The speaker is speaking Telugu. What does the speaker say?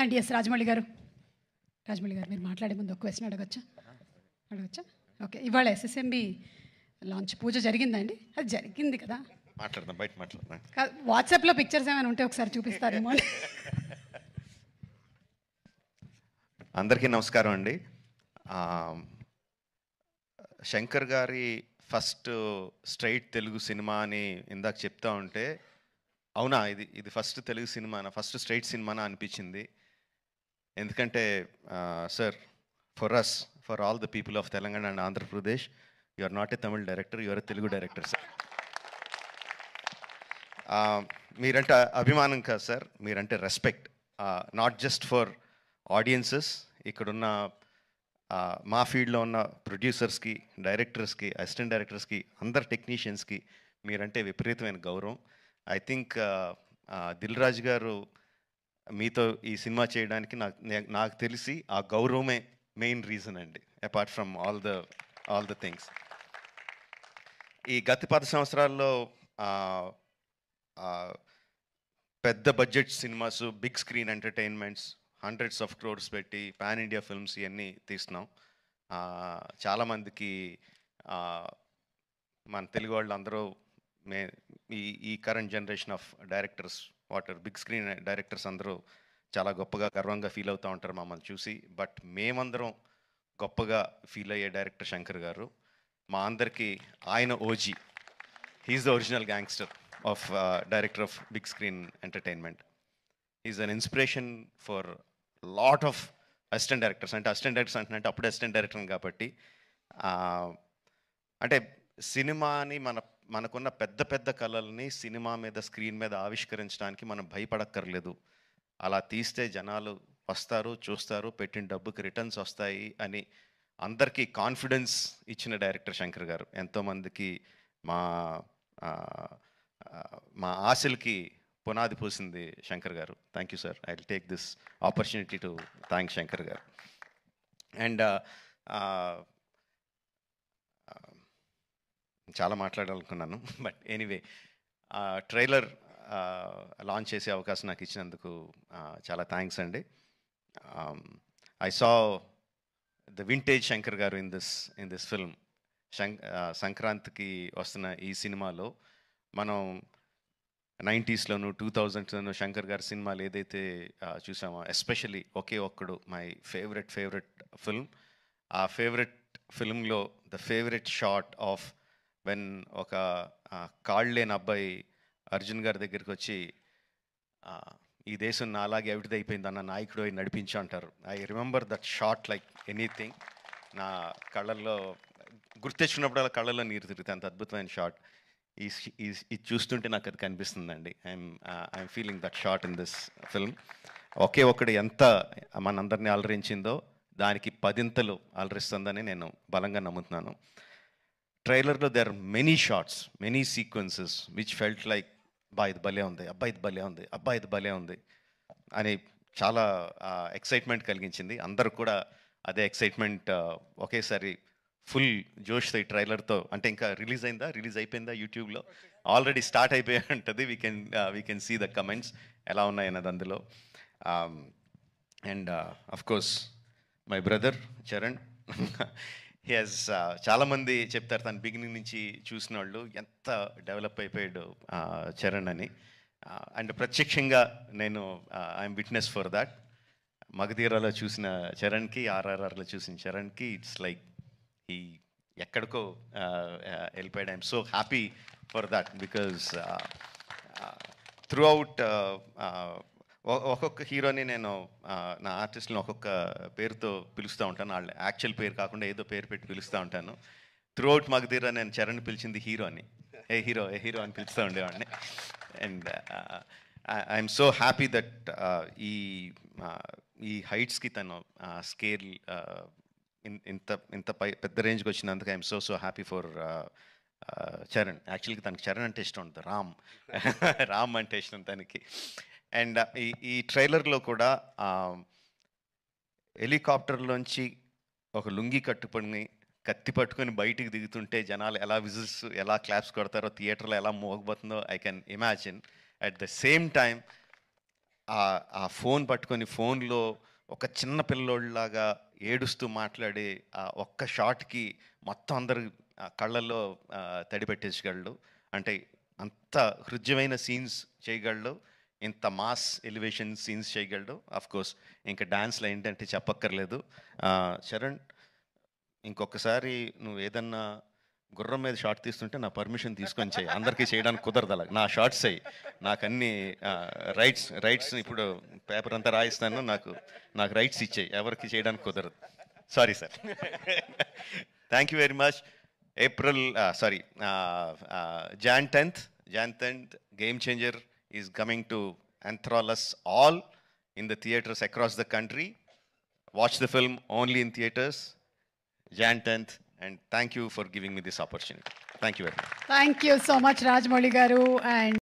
అండ్ ఎస్ రాజమౌళి గారు మీరు మాట్లాడే ముందు ఒక క్వశ్చన్ అడగచ్చా ఓకే, ఇవాళ ఎస్ఎస్ఎంబి లాంచ్ పూజ జరిగిందండి? అది జరిగింది కదా, మాట్లాడదాం. వాట్సాప్లో పిక్చర్స్ ఏమైనా ఉంటే ఒకసారి చూపిస్తారేమో. అందరికీ నమస్కారం అండి. శంకర్ గారి ఫస్ట్ స్ట్రైట్ తెలుగు సినిమా అని ఇందాక చెప్తా ఉంటే, అవునా ఇది ఫస్ట్ తెలుగు సినిమానా, ఫస్ట్ స్ట్రైట్ సినిమానా అనిపించింది. ఎందుకంటే sir, for all the people of Telangana and Andhra Pradesh, you are not a Tamil director, you are a Telugu director sir. మీరంటే అభిమానం కాదు సార్, మీరంటే respect. Not just for audiences, ఇక్కడున్న మా ఫీల్డ్లో ఉన్న ప్రొడ్యూసర్స్కి, డైరెక్టర్స్కి, అసిస్టెంట్ డైరెక్టర్స్కి, అందరు టెక్నీషియన్స్కి మీరంటే విపరీతమైన గౌరవం. ఐ థింక్ దిల్ రాజు గారు మీతో ఈ సినిమా చేయడానికి నాకు తెలిసి ఆ గౌరవమే మెయిన్ రీజన్ అండి, apart from all the things. ఈ గత 10 సంవత్సరాల్లో పెద్ద budget cinemas, big screen entertainments, hundreds of crores పెట్టి పాన్ ఇండియా ఫిల్మ్స్ ఇవన్నీ తీస్తున్నాం. చాలామందికి మన తెలుగు వాళ్ళు అందరూ ఈ current generation of directors, big screen directors అందరూ చాలా గొప్పగా, గర్వంగా ఫీల్ అవుతూ ఉంటారు మమ్మల్ని చూసి. బట్ మేమందరం గొప్పగా ఫీల్ అయ్యే డైరెక్టర్ శంకర్ గారు. మా అందరికీ ఆయన OG. He's the original gangster of director of big screen entertainment. Is an inspiration for lot of assistant directors. Assistant directors అంటే అప్పుడే అసిస్టెంట్ డైరెక్టర్ కాబట్టి, అంటే సినిమాని మనకున్న పెద్ద కళల్ని సినిమా మీద, స్క్రీన్ మీద ఆవిష్కరించడానికి మనం భయపడక్కర్లేదు. అలా తీస్తే జనాలు వస్తారు, చూస్తారు, పెట్టిన డబ్బుకి రిటర్న్స్ వస్తాయి అని అందరికీ కాన్ఫిడెన్స్ ఇచ్చిన డైరెక్టర్ శంకర్ గారు. ఎంతోమందికి మా ఆశలకి పునాది పోసింది శంకర్ గారు. Thank you sir. I will take this opportunity to thank Shankar గారు. అండ్ చాలా మాట్లాడాలనుకున్నాను, బట్ ఎనీవే, ట్రైలర్ లాంచ్ చేసే అవకాశం నాకు ఇచ్చినందుకు చాలా థ్యాంక్స్ అండి. I saw the vintage Shankar గారు ఇన్ దిస్ ఫిల్మ్. సంక్రాంతికి వస్తున్న ఈ సినిమాలో మనం 90స్లోను 2000స్లోను శంకర్ గారి సినిమాలు ఏదైతే చూసామో, especially Oke Okkadu my favourite film. ఆ ఫేవరెట్ ఫిల్మ్లో the favourite shot of when ఒక కాళ్ళు లేని అబ్బాయి అర్జున్ గారి దగ్గరికి వచ్చి, ఈ దేశం నా అలాగే అవిటిదైపోయింది అన్న నాయకుడు అయి నడిపించు అంటారు. I remember that shot like anything. నా కళ్ళల్లో గుర్తెచ్చుకున్నప్పుడు అలా కళ్ళల్లో నీరు తిరుగుతాయి, అంత అద్భుతమైన షాట్. ఇది చూస్తుంటే నాకు అది కనిపిస్తుందండి. I'm feeling that shot in this film. Oke Okkadu ఎంత మనందరినీ అలరించిందో దానికి 10 అలరిస్తుందని నేను బలంగా నమ్ముతున్నాను. ట్రైలర్లో there are many shots, many sequences which felt like, ఇది భలే ఉంది, ఇది భలే ఉంది అని చాలా ఎక్సైట్మెంట్ కలిగించింది. అందరు కూడా అదే ఎక్సైట్మెంట్ ఒకేసారి ఫుల్ జోష్తో ఈ ట్రైలర్తో. అంటే ఇంకా రిలీజ్ అయిపోయిందా యూట్యూబ్లో? ఆల్రెడీ స్టార్ట్ అయిపోయి ఉంటుంది. We can see the comments ఎలా ఉన్నాయన్నది అందులో. And of course my brother Charan, he has, చాలామంది చెప్తారు తను బిగినింగ్ నుంచి చూసిన వాళ్ళు ఎంత డెవలప్ అయిపోయాడు చరణ్ అని. అండ్ ప్రత్యక్షంగా నేను ఐఎమ్ విట్నెస్ ఫర్ దాట్. మగధీరాలో చూసిన చరణ్కి, ఆర్ఆర్ఆర్లో చూసిన చరణ్కి ఇట్స్ లైక్ ఈ ఎక్కడికో వెళ్ళిపోయాడు. I'm so happy for that because through out ఒక్కొక్క హీరోని నేను నా ఆర్టిస్ట్ని ఒక్కొక్క పేరుతో పిలుస్తూ ఉంటాను. వాళ్ళ యాక్చువల్ పేరు కాకుండా ఏదో పేరు పెట్టి పిలుస్తూ ఉంటాను. త్రూ అవుట్ మగధీరా నేను చరణ్ పిలిచింది హీరో అని, ఏ హీరో అని పిలుస్తూ ఉండేవాడిని. And I'm so happy that ఈ హైట్స్కి తను స్కేల్ ఇంత పెద్ద రేంజ్కి వచ్చినందుకు I'm so happy for Charan. యాక్చువల్గా తనకి చరణ్ అంటే ఇష్టం ఉంటుంది, రామ్ అంటే ఇష్టం తనకి. అండ్ ఈ ట్రైలర్లో కూడా హెలికాప్టర్లోంచి ఒక లుంగి కట్టుకొని కత్తి పట్టుకొని బయటికి దిగుతుంటే జనాలు ఎలా విజిల్స్, ఎలా క్లాప్స్ కొడతారో, థియేటర్లో ఎలా మోగబోతుందో I can imagine. At the same time ఆ ఫోన్ పట్టుకొని ఫోన్లో ఒక చిన్న పిల్లోడిలాగా ఏడుస్తూ మాట్లాడే ఆ ఒక్క షాట్కి మొత్తం అందరు కళ్ళల్లో తడి పెట్టేసగలడు. అంటే అంత హృద్యమైన సీన్స్ చేయగలడు, ఇంత మాస్ ఎలివేషన్ సీన్స్ చేయగలడు. ఆఫ్ కోర్స్ ఇంకా డాన్స్లో ఏంటంటే చెప్పక్కర్లేదు. చరణ్, ఇంకొకసారి నువ్వు ఏదన్నా గుర్రం మీద షార్ట్ తీస్తుంటే నా పర్మిషన్ తీసుకొని చేయి. అందరికీ చేయడానికి కుదరదు అలా. నా షార్ట్స్ అయ్యి నాకు అన్ని రైట్స్ ఇప్పుడు పేపర్ అంతా రాయిస్తాను. నాకు రైట్స్ ఇచ్చేయి, ఎవరికి చేయడానికి కుదరదు. Sorry sir. Thank you very much. Jan 10th, Game Changer is coming to enthrall us all in the theaters across the country. Watch the film only in theaters, Jan 10th, and thank you for giving me this opportunity. Thank you very much. Thank you so much Rajamouli గారు. అండ్